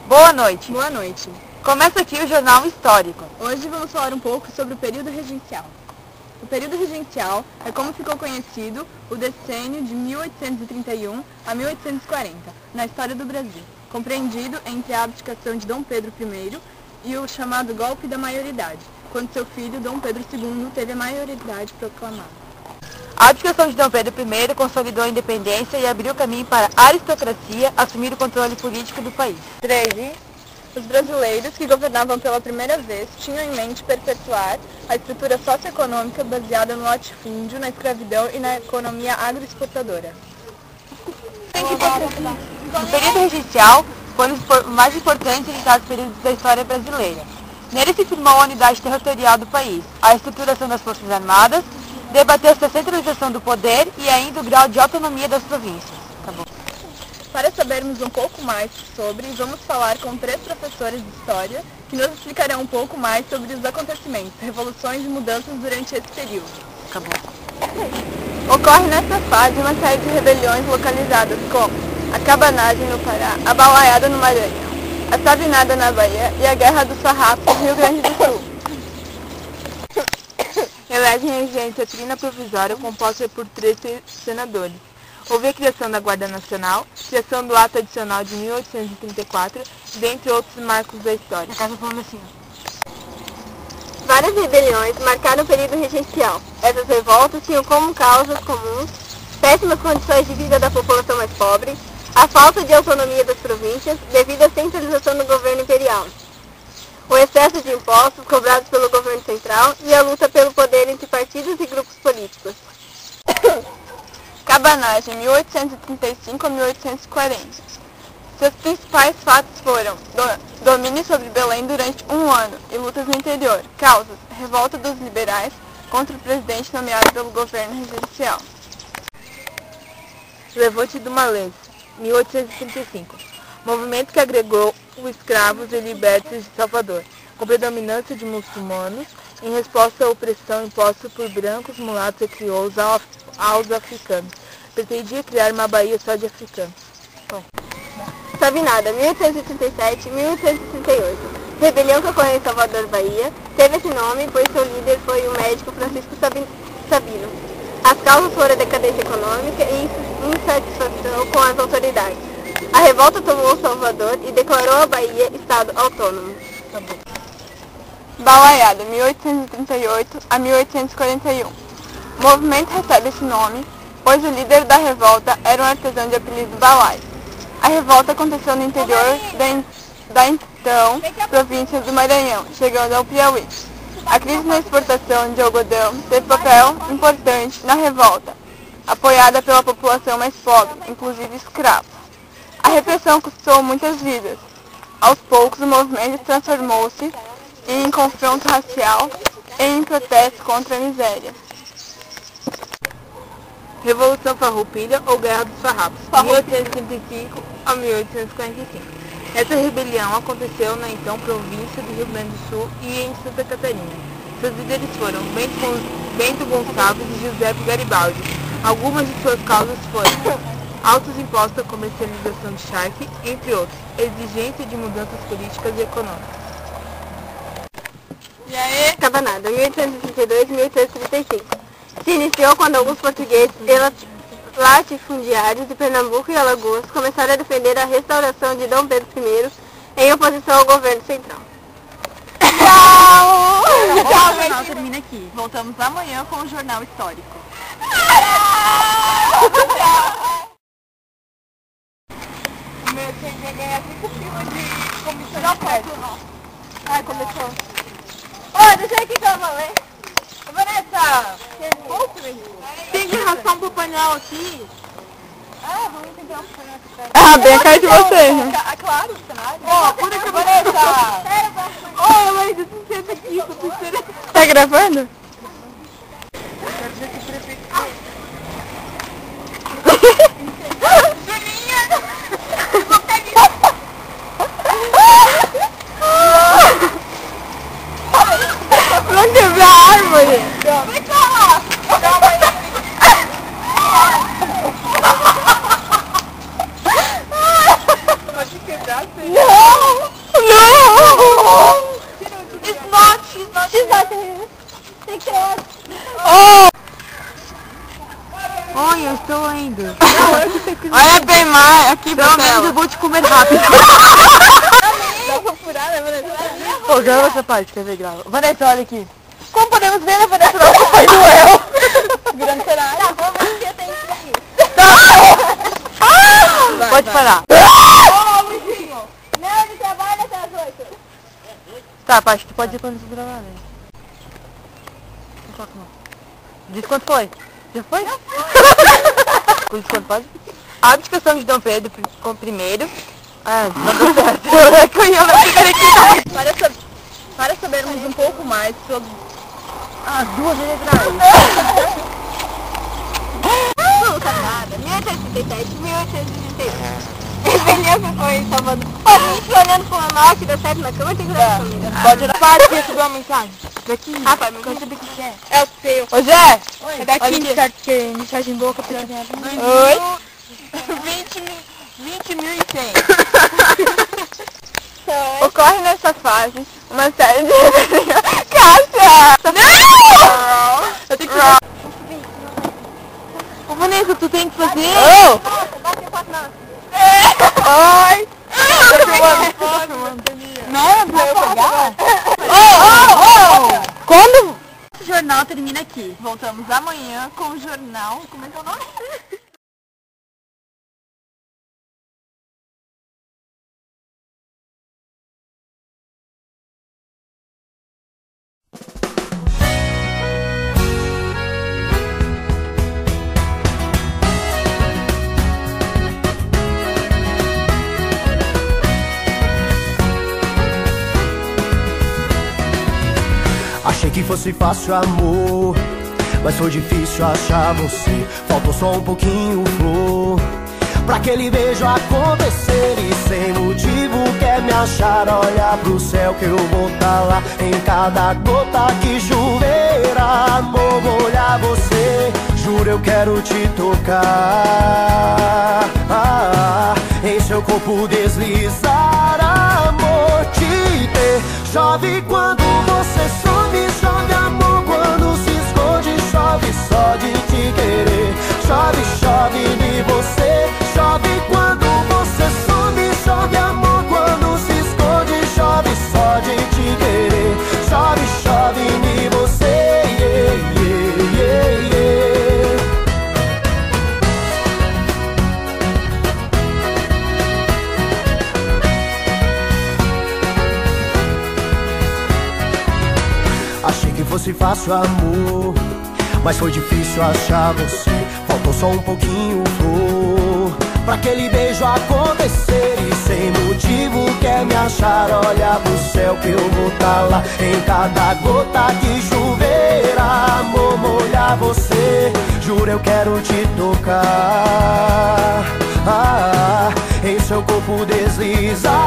Boa noite. Boa noite. Começa aqui o Jornal Histórico. Hoje vamos falar um pouco sobre o período regencial. O período regencial é como ficou conhecido o decênio de 1831 a 1840 na história do Brasil, compreendido entre a abdicação de Dom Pedro I e o chamado golpe da maioridade, quando seu filho Dom Pedro II teve a maioridade proclamada. A abdicação de Dom Pedro I consolidou a independência e abriu caminho para a aristocracia assumir o controle político do país. 13. Os brasileiros que governavam pela primeira vez tinham em mente perpetuar a estrutura socioeconômica baseada no latifúndio, na escravidão e na economia agroexportadora. O período regencial foi um dos mais importantes e limitados períodos da história brasileira. Nele se firmou a unidade territorial do país, a estruturação das forças armadas, debateu-se a centralização do poder e ainda o grau de autonomia das províncias. Acabou. Para sabermos um pouco mais sobre, vamos falar com 3 professores de História que nos explicarão um pouco mais sobre os acontecimentos, revoluções e mudanças durante esse período. Acabou. Ocorre nesta fase uma série de rebeliões localizadas como a cabanagem no Pará, a balaiada no Maranhão, a sabinada na Bahia e a Guerra dos Farrapos no Rio Grande do Sul. Elegem regente a trina provisória composta por 13 senadores. Houve a criação da Guarda Nacional, criação do Ato Adicional de 1834, dentre outros marcos da história. Várias rebeliões marcaram o período regencial. Essas revoltas tinham como causas comuns péssimas condições de vida da população mais pobre, a falta de autonomia das províncias devido à centralização do governo imperial, o excesso de impostos cobrados pelo governo central e a luta pelo poder entre partidos e grupos políticos. Cabanagem, 1835 a 1840. Seus principais fatos foram domínio sobre Belém durante um ano e lutas no interior. Causas: revolta dos liberais contra o presidente nomeado pelo governo regencial. Levante do Malês, 1835. Movimento que agregou os escravos e libertos de Salvador, com predominância de muçulmanos, em resposta à opressão imposta por brancos, mulatos e crioulos aos africanos. Pretendia criar uma Bahia só de africanos. Sabinada, 1837 1838. Rebelião que ocorreu em Salvador, Bahia, teve esse nome pois seu líder foi o médico Francisco Sabino. As causas foram a decadência econômica e insatisfação com as autoridades. A revolta tomou Salvador e declarou a Bahia Estado autônomo. Balaiada, 1838 a 1841. O movimento recebe esse nome, pois o líder da revolta era um artesão de apelido Balai. A revolta aconteceu no interior da então província do Maranhão, chegando ao Piauí. A crise na exportação de algodão teve papel importante na revolta, apoiada pela população mais pobre, inclusive escravos. A repressão custou muitas vidas. Aos poucos, o movimento transformou-se em confronto racial e em protesto contra a miséria. Revolução Farroupilha ou Guerra dos Farrapos, 1835 a 1845. Essa rebelião aconteceu na então província do Rio Grande do Sul e em Santa Catarina. Seus líderes foram Bento Gonçalves e José Garibaldi. Algumas de suas causas foram altos impostos à comercialização de charque, entre outros, exigência de mudanças políticas e econômicas. E aí? Cabanada, 1832 1835. Se iniciou quando alguns portugueses latifundiários de Pernambuco e Alagoas começaram a defender a restauração de Dom Pedro I em oposição ao governo central. Tchau! O jornal termina aqui. Voltamos amanhã com o Jornal Histórico. Meu, tinha que ganhar 5 quilos de comissão de oferta. Ai, começou. Ô, deixa eu aqui que eu vou ler. Vanessa, tem que raspar um painel aqui. Ah, vamos tentar um painel aqui. Ah, bem a cara de vocês, né? Ah, claro, o cenário. Ó, por aqui, Vanessa. Ô, mas você senta aqui, tá gravando? Quero ver se prefeito. Vamos quebrar a árvore! Vem cá! Pode quebrar, sim. Não! Olha bem mais aqui, pelo menos eu vou te comer rápido. Dá pra furar, né, Vanessa? Ô, grava essa parte, quer ver? Grava. Vanessa, olha aqui. Como podemos ver, né, Vanessa? Nosso Papai Noel. Virando cenário. Tá, vamos ver se tem que ir. Pode parar. Ô, Luizinho, não, ele trabalha até as 8. Tá, Paty, tu pode ir quando você gravar, né? Diz quanto foi? Já foi? Diz quanto pode? A abdicação de Dom Pedro com primeiro. Ah, não deu certo. Para sabermos um pouco mais sobre Ah, 2 letras. Não, nada. 1837, 1838. Rebelião foi em Salvador. Pô, a gente olhando pro norte, deu certo na cama, tem que olhar pra família. Pode ir. Paty, recebeu uma mensagem. Daqui. Ah, pai, mas quero saber o que é. É o seu. Ô, Zé. É daqui, Olha aqui. certo? Mensagem boa pra Oi? 20.100. Ocorre nessa fase uma série de... Cássia! Não! Eu tenho que... Ô, Vanessa, tu tem que fazer... Oh! Bate a foto não. Oi! Não, pra eu pegar? Quando? O jornal termina aqui. Voltamos amanhã com o jornal. Como é que é o nome? Achei que fosse fácil, amor, mas foi difícil achar você. Faltou só um pouquinho, flor, pra aquele beijo acontecer. E sem motivo quer me achar. Olha pro céu que eu vou tá lá em cada gota que chover. Amor, vou olhar você, juro eu quero te tocar. Em seu corpo deslizar, amor, te ter. Chove quando você some, chove amor quando se esconde. Chove só de te querer, chove, chove de você. Chove quando você some, chove amor quando se esconde. Chove só de te querer, chove, chove de você. Yeah, yeah, yeah, yeah. Achei que fosse fácil, amor, mas foi difícil achar você. Faltou só um pouquinho, flor, pra aquele beijo acontecer. E sem motivo quer me achar. Olha pro céu que eu vou tá lá em cada gota que chover. Amor, molhar você, juro eu quero te tocar. Em seu corpo deslizar.